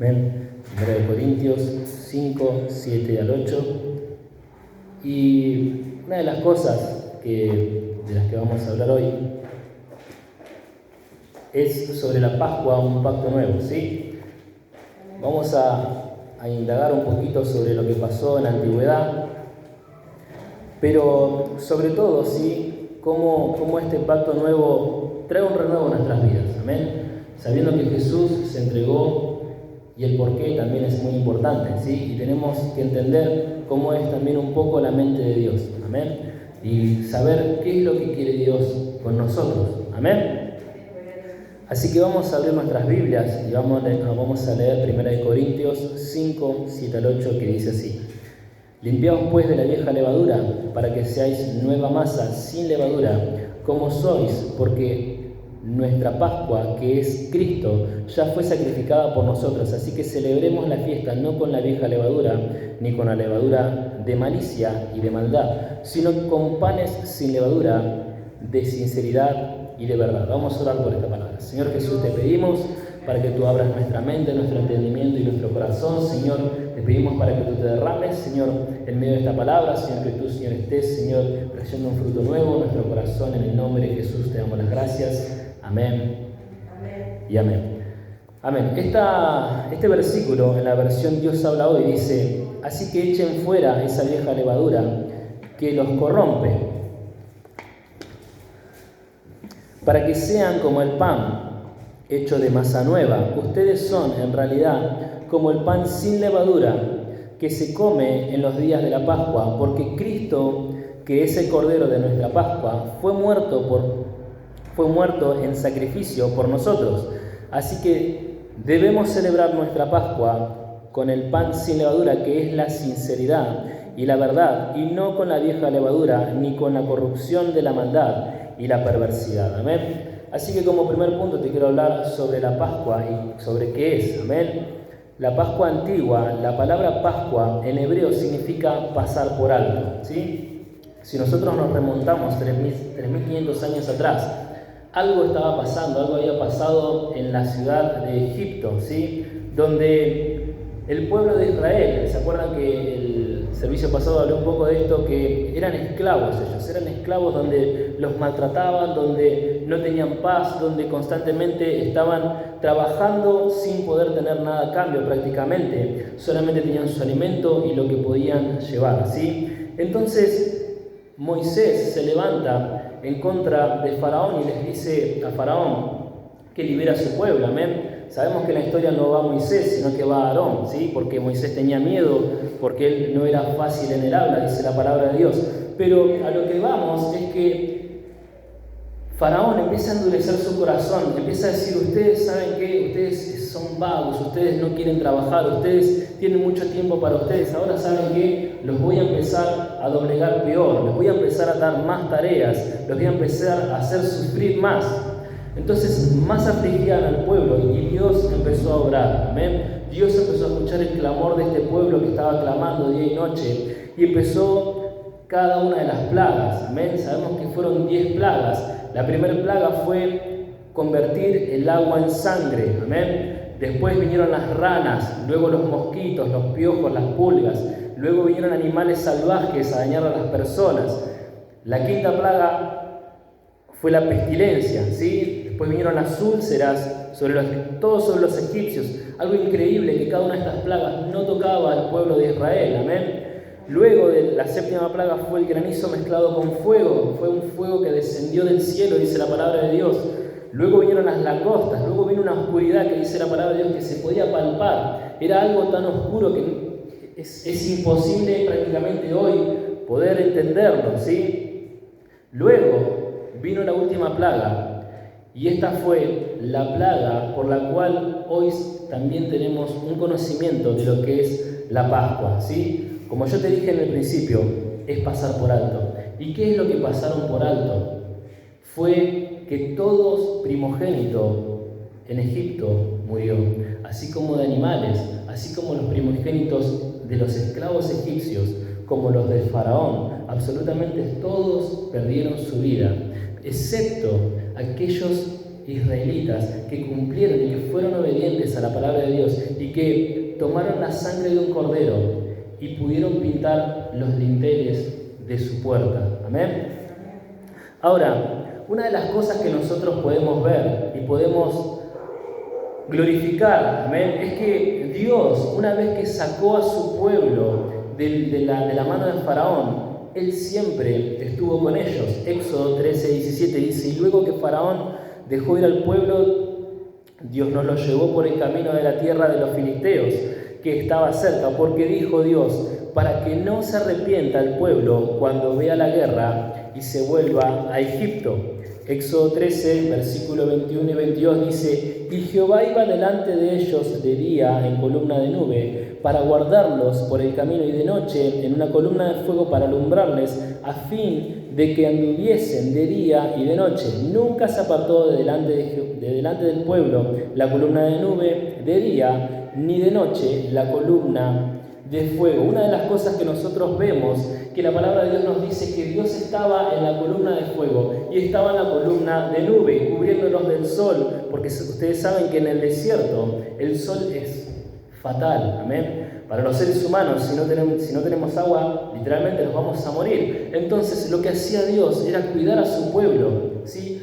Amén. 1 Corintios 5, 7 al 8. Y una de las cosas de las que vamos a hablar hoy es sobre la Pascua, un pacto nuevo, ¿sí? Vamos a indagar un poquito sobre lo que pasó en la antigüedad, pero sobre todo, ¿sí? Cómo este pacto nuevo trae un renuevo a nuestras vidas, amén. Sabiendo que Jesús se entregó y el porqué también es muy importante, ¿sí? Y tenemos que entender cómo es también un poco la mente de Dios, amén. Y saber qué es lo que quiere Dios con nosotros, amén. Así que vamos a abrir nuestras Biblias y vamos a leer 1 Corintios 5, 7 al 8, que dice así: Limpiaos pues de la vieja levadura, para que seáis nueva masa, sin levadura, como sois, porque nuestra Pascua, que es Cristo, ya fue sacrificada por nosotros. Así que celebremos la fiesta no con la vieja levadura, ni con la levadura de malicia y de maldad, sino con panes sin levadura, de sinceridad y de verdad. Vamos a orar por esta palabra. Señor Jesús, te pedimos para que tú abras nuestra mente, nuestro entendimiento y nuestro corazón. Señor, te pedimos para que tú te derrames, Señor, en medio de esta palabra. Señor, que tú, Señor, estés, Señor, trayendo un fruto nuevo en nuestro corazón. En el nombre de Jesús te damos las gracias. Amén. Amén. Y amén. Amén. Este versículo en la versión Dios habla hoy dice: así que echen fuera esa vieja levadura que los corrompe, para que sean como el pan hecho de masa nueva. Ustedes son, en realidad, como el pan sin levadura que se come en los días de la Pascua, porque Cristo, que es el Cordero de nuestra Pascua, fue muerto en sacrificio por nosotros. Así que debemos celebrar nuestra Pascua con el pan sin levadura, que es la sinceridad y la verdad, y no con la vieja levadura, ni con la corrupción de la maldad y la perversidad. Amén. Así que como primer punto te quiero hablar sobre la Pascua y sobre qué es. Amén. La Pascua antigua, la palabra Pascua en hebreo significa pasar por alto, ¿sí? Si nosotros nos remontamos 3.500 años atrás, algo estaba pasando, algo había pasado en la ciudad de Egipto, ¿sí? Donde el pueblo de Israel, ¿se acuerdan que el servicio pasado hablé un poco de esto? Que eran esclavos ellos, eran esclavos donde los maltrataban, donde no tenían paz, donde constantemente estaban trabajando sin poder tener nada a cambio prácticamente, solamente tenían su alimento y lo que podían llevar, ¿sí? Entonces Moisés se levanta en contra de Faraón y les dice a Faraón que libera a su pueblo, amén. Sabemos que en la historia no va Moisés, sino que va Aarón, ¿sí? Porque Moisés tenía miedo, porque él no era fácil en el habla, dice la palabra de Dios. Pero a lo que vamos es que Faraón empieza a endurecer su corazón, empieza a decir: ustedes saben que ustedes son vagos, ustedes no quieren trabajar, ustedes tienen mucho tiempo para ustedes, ahora saben que los voy a empezar a doblegar peor, les voy a empezar a dar más tareas, los voy a empezar a hacer sufrir más. Entonces más afligían al pueblo y Dios empezó a orar, amén. Dios empezó a escuchar el clamor de este pueblo que estaba clamando día y noche y empezó cada una de las plagas, amén. Sabemos que fueron 10 plagas. La primera plaga fue convertir el agua en sangre, amén. Después vinieron las ranas, luego los mosquitos, los piojos, las pulgas, luego vinieron animales salvajes a dañar a las personas. La quinta plaga fue la pestilencia, ¿sí? Después vinieron las úlceras, todos sobre los egipcios. Algo increíble, que cada una de estas plagas no tocaba al pueblo de Israel, amén. Luego de la séptima plaga fue el granizo mezclado con fuego. Fue un fuego que descendió del cielo, dice la palabra de Dios. Luego vinieron las langostas, luego vino una oscuridad que dice la palabra de Dios que se podía palpar. Era algo tan oscuro que es imposible prácticamente hoy poder entenderlo, ¿sí? Luego vino la última plaga. Y esta fue la plaga por la cual hoy también tenemos un conocimiento de lo que es la Pascua, ¿sí? Como yo te dije en el principio, es pasar por alto. ¿Y qué es lo que pasaron por alto? Fue que todo primogénito en Egipto murió, así como de animales, así como los primogénitos de los esclavos egipcios, como los del faraón. Absolutamente todos perdieron su vida, excepto aquellos israelitas que cumplieron y que fueron obedientes a la palabra de Dios y que tomaron la sangre de un cordero y pudieron pintar los dinteles de su puerta. Amén. Ahora, una de las cosas que nosotros podemos ver y podemos glorificar, amén, es que Dios, una vez que sacó a su pueblo de la mano de Faraón, Él siempre estuvo con ellos. Éxodo 13:17 dice: y luego que Faraón dejó ir al pueblo, Dios nos lo llevó por el camino de la tierra de los filisteos, que estaba cerca, porque dijo Dios: para que no se arrepienta el pueblo cuando vea la guerra y se vuelva a Egipto. Éxodo 13, versículo 21 y 22 dice: y Jehová iba delante de ellos de día en columna de nube, para guardarlos por el camino, y de noche en una columna de fuego para alumbrarles, a fin de que anduviesen de día y de noche. Nunca se apartó de delante del pueblo la columna de nube de día, ni de noche la columna de fuego. Una de las cosas que nosotros vemos, que la palabra de Dios nos dice que Dios estaba en la columna de fuego y estaba en la columna de nube, cubriéndolos del sol, porque ustedes saben que en el desierto el sol es fatal, amén. Para los seres humanos, si no tenemos agua, literalmente nos vamos a morir. Entonces, lo que hacía Dios era cuidar a su pueblo, ¿sí?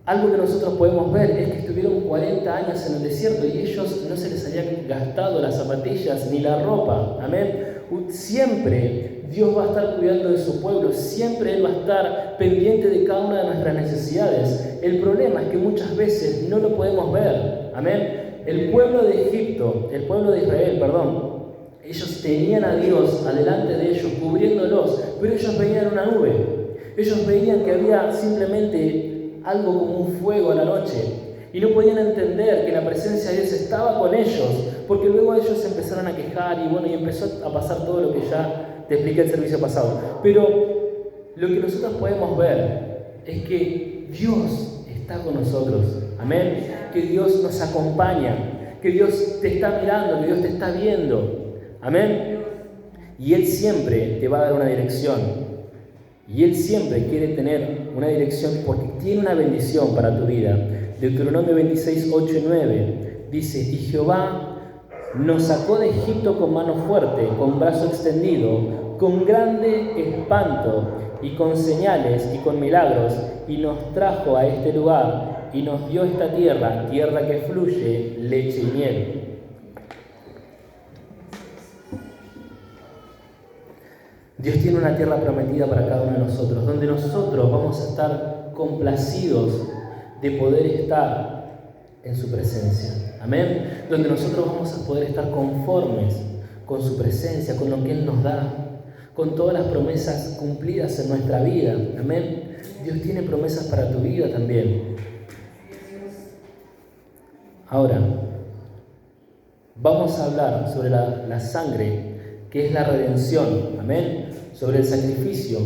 Algo que nosotros podemos ver es que estuvieron 40 años en el desierto y ellos no se les habían gastado las zapatillas ni la ropa, amén. Siempre Dios va a estar cuidando de su pueblo, siempre Él va a estar pendiente de cada una de nuestras necesidades. El problema es que muchas veces no lo podemos ver, amén. El pueblo de Israel, ellos tenían a Dios adelante de ellos, cubriéndolos, pero ellos veían una nube. Ellos veían que había simplemente algo como un fuego a la noche, y no podían entender que la presencia de Dios estaba con ellos, porque luego ellos se empezaron a quejar y empezó a pasar todo lo que ya te expliqué el servicio pasado. Pero lo que nosotros podemos ver es que Dios está con nosotros, amén, que Dios nos acompaña, que Dios te está mirando, que Dios te está viendo, amén, y Él siempre te va a dar una dirección. Y Él siempre quiere tener una dirección porque tiene una bendición para tu vida. Deuteronomio 26, 8 y 9 dice: y Jehová nos sacó de Egipto con mano fuerte, con brazo extendido, con grande espanto y con señales y con milagros, y nos trajo a este lugar y nos dio esta tierra, tierra que fluye leche y miel. Dios tiene una tierra prometida para cada uno de nosotros, donde nosotros vamos a estar complacidos de poder estar en su presencia. Amén. Donde nosotros vamos a poder estar conformes con su presencia, con lo que Él nos da, con todas las promesas cumplidas en nuestra vida. Amén. Dios tiene promesas para tu vida también. Ahora, vamos a hablar sobre la sangre, que es la redención, amén, sobre el sacrificio.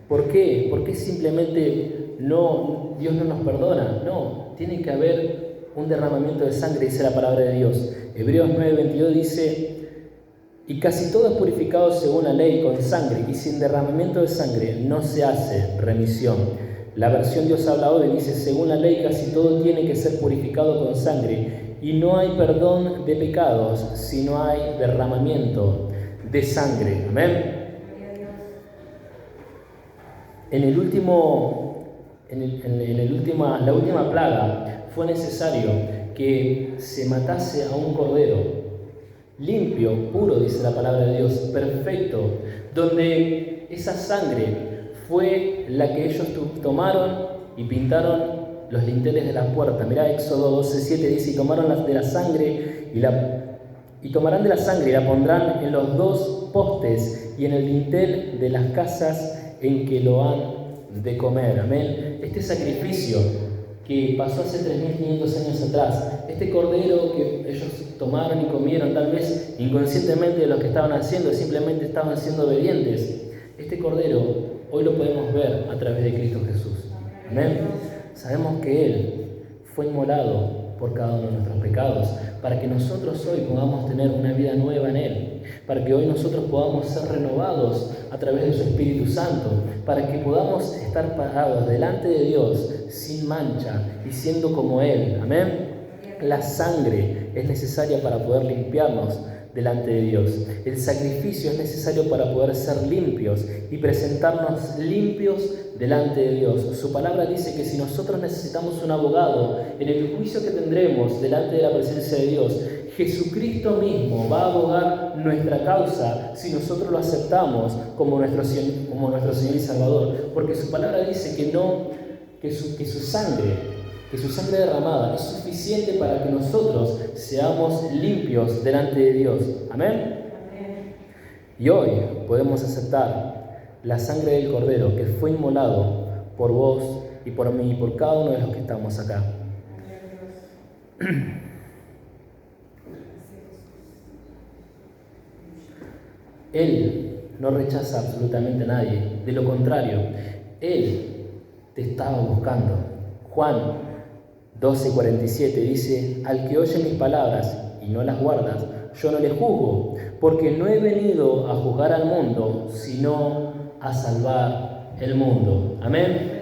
¿Por qué? ¿Por qué simplemente Dios no nos perdona? No, tiene que haber un derramamiento de sangre, dice la palabra de Dios. Hebreos 9:22 dice: y casi todo es purificado según la ley con sangre, y sin derramamiento de sangre no se hace remisión. La versión Dios habla hoy dice: según la ley casi todo tiene que ser purificado con sangre, y no hay perdón de pecados si no hay derramamiento de sangre. Amén. La última plaga fue necesario que se matase a un cordero limpio, puro, dice la palabra de Dios, perfecto, donde esa sangre fue la que ellos tomaron y pintaron los dinteles de la puerta. Mirá, Éxodo 12:7 dice: y tomaron de la sangre y tomarán de la sangre y la pondrán en los dos postes y en el dintel de las casas en que lo han de comer. Amén. Este sacrificio que pasó hace 3.500 años atrás, este cordero que ellos tomaron y comieron, tal vez inconscientemente de lo que estaban haciendo, simplemente estaban siendo obedientes. Este cordero hoy lo podemos ver a través de Cristo Jesús. Amén. Sabemos que Él fue inmolado por cada uno de nuestros pecados, para que nosotros hoy podamos tener una vida nueva en Él, para que hoy nosotros podamos ser renovados a través de su Espíritu Santo, para que podamos estar parados delante de Dios sin mancha y siendo como Él. Amén. La sangre es necesaria para poder limpiarnos delante de Dios. El sacrificio es necesario para poder ser limpios y presentarnos limpios delante de Dios. Su palabra dice que si nosotros necesitamos un abogado en el juicio que tendremos delante de la presencia de Dios, Jesucristo mismo va a abogar nuestra causa si nosotros lo aceptamos como nuestro Señor y Salvador. Porque su palabra dice que su sangre derramada es suficiente para que nosotros seamos limpios delante de Dios. Amén. Y hoy podemos aceptar la sangre del Cordero que fue inmolado por vos y por mí y por cada uno de los que estamos acá. Él no rechaza absolutamente a nadie. De lo contrario, Él te estaba buscando. Juan 12:47 dice: al que oye mis palabras y no las guardas, yo no le juzgo, porque no he venido a juzgar al mundo, sino a salvar el mundo. Amén.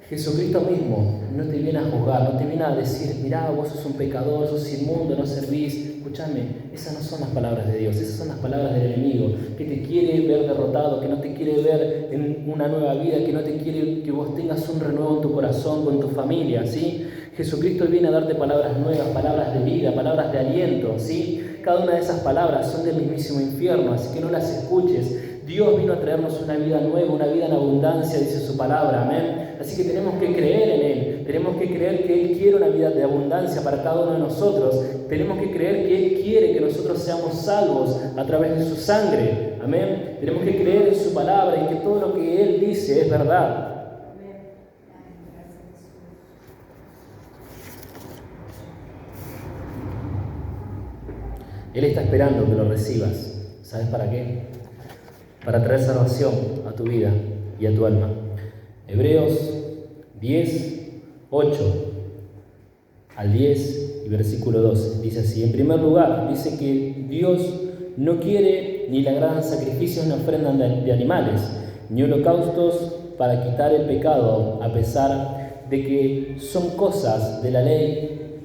Jesucristo mismo no te viene a juzgar, no te viene a decir: mirá, vos sos un pecador, sos inmundo, no servís. Escúchame, esas no son las palabras de Dios, esas son las palabras del enemigo, que te quiere ver derrotado, que no te quiere ver en una nueva vida, que no te quiere que vos tengas un renuevo en tu corazón, con tu familia, ¿sí? Jesucristo viene a darte palabras nuevas, palabras de vida, palabras de aliento, ¿sí? Cada una de esas palabras son del mismísimo infierno, así que no las escuches. Dios vino a traernos una vida nueva, una vida en abundancia, dice su palabra, amén. Así que tenemos que creer en Él, tenemos que creer que Él quiere una vida de abundancia para cada uno de nosotros, tenemos que creer que Él quiere que nosotros seamos salvos a través de su sangre, amén. Tenemos que creer en su palabra y que todo lo que Él dice es verdad. Él está esperando que lo recibas. ¿Sabes para qué? Para traer salvación a tu vida y a tu alma. Hebreos 10, 8 al 10 y versículo 12. Dice así: en primer lugar, dice que Dios no quiere ni le agradan sacrificios ni ofrendas de animales, ni holocaustos para quitar el pecado, a pesar de que son cosas de la ley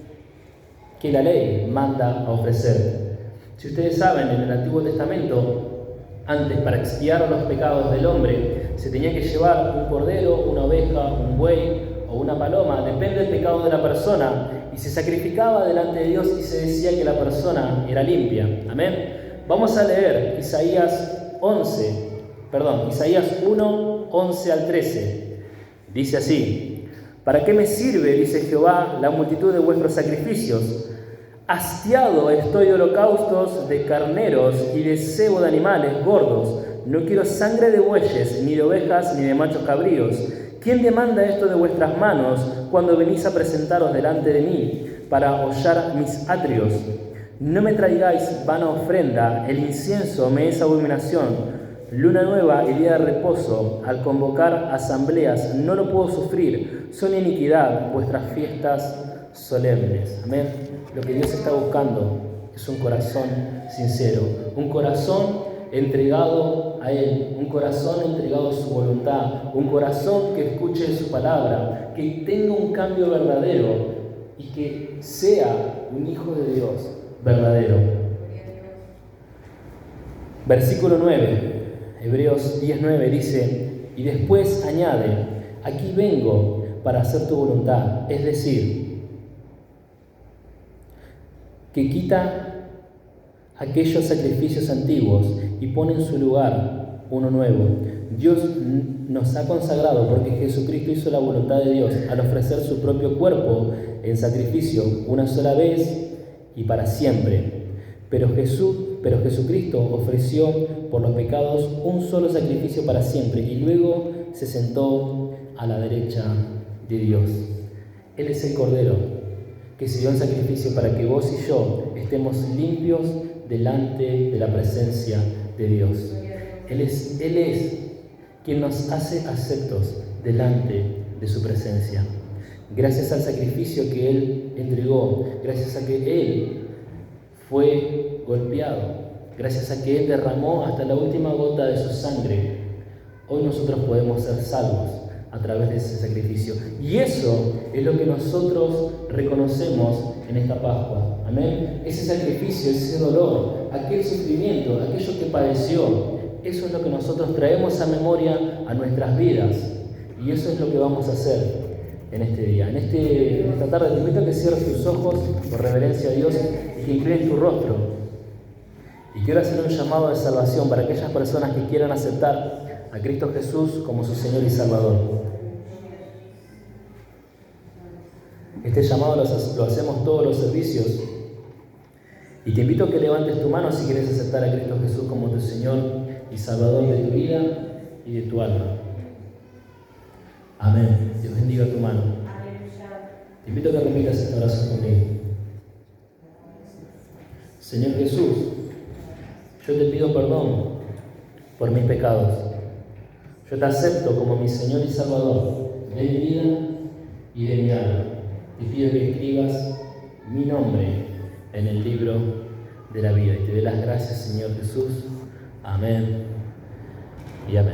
que la ley manda a ofrecer. Si ustedes saben, en el Antiguo Testamento, antes, para expiar los pecados del hombre, se tenía que llevar un cordero, una oveja, un buey o una paloma, depende del pecado de la persona, y se sacrificaba delante de Dios y se decía que la persona era limpia. Amén. Vamos a leer Isaías 1, 11 al 13. Dice así: ¿para qué me sirve, dice Jehová, la multitud de vuestros sacrificios? Hastiado estoy de holocaustos de carneros y de cebo de animales gordos. No quiero sangre de bueyes, ni de ovejas, ni de machos cabríos. ¿Quién demanda esto de vuestras manos cuando venís a presentaros delante de mí para hollar mis atrios? No me traigáis vana ofrenda, el incienso me es abominación. Luna nueva y día de reposo, al convocar asambleas, no lo puedo sufrir. Son iniquidad vuestras fiestas solemnes. Amén. Lo que Dios está buscando es un corazón sincero, un corazón entregado a Él, un corazón entregado a su voluntad, un corazón que escuche su palabra, que tenga un cambio verdadero y que sea un hijo de Dios verdadero. Versículo 9, Hebreos 10:9 dice: y después añade: aquí vengo para hacer tu voluntad, es decir, que quita aquellos sacrificios antiguos y pone en su lugar uno nuevo. Dios nos ha consagrado porque Jesucristo hizo la voluntad de Dios al ofrecer su propio cuerpo en sacrificio una sola vez y para siempre. Pero Jesucristo ofreció por los pecados un solo sacrificio para siempre y luego se sentó a la derecha de Dios. Él es el Cordero que se dio en sacrificio para que vos y yo estemos limpios delante de la presencia de Dios. Él es quien nos hace aceptos delante de su presencia. Gracias al sacrificio que Él entregó, gracias a que Él fue golpeado, gracias a que Él derramó hasta la última gota de su sangre, hoy nosotros podemos ser salvos. a través de ese sacrificio. Y eso es lo que nosotros reconocemos en esta Pascua. Amén. Ese sacrificio, ese dolor, aquel sufrimiento, aquello que padeció, eso es lo que nosotros traemos a memoria a nuestras vidas. Y eso es lo que vamos a hacer en este día. En esta tarde te invito a que cierres tus ojos por reverencia a Dios y que inclines tu rostro. Y quiero hacer un llamado de salvación para aquellas personas que quieran aceptar a Cristo Jesús como su Señor y Salvador. Este llamado lo hacemos todos los servicios. Y te invito a que levantes tu mano si quieres aceptar a Cristo Jesús como tu Señor y Salvador de tu vida y de tu alma. Amén. Dios bendiga tu mano. Te invito a que repitas esta oración conmigo. Señor Jesús, yo te pido perdón por mis pecados. Yo te acepto como mi Señor y Salvador de mi vida y de mi alma. Te pido que escribas mi nombre en el libro de la vida. Y te doy las gracias, Señor Jesús. Amén y amén.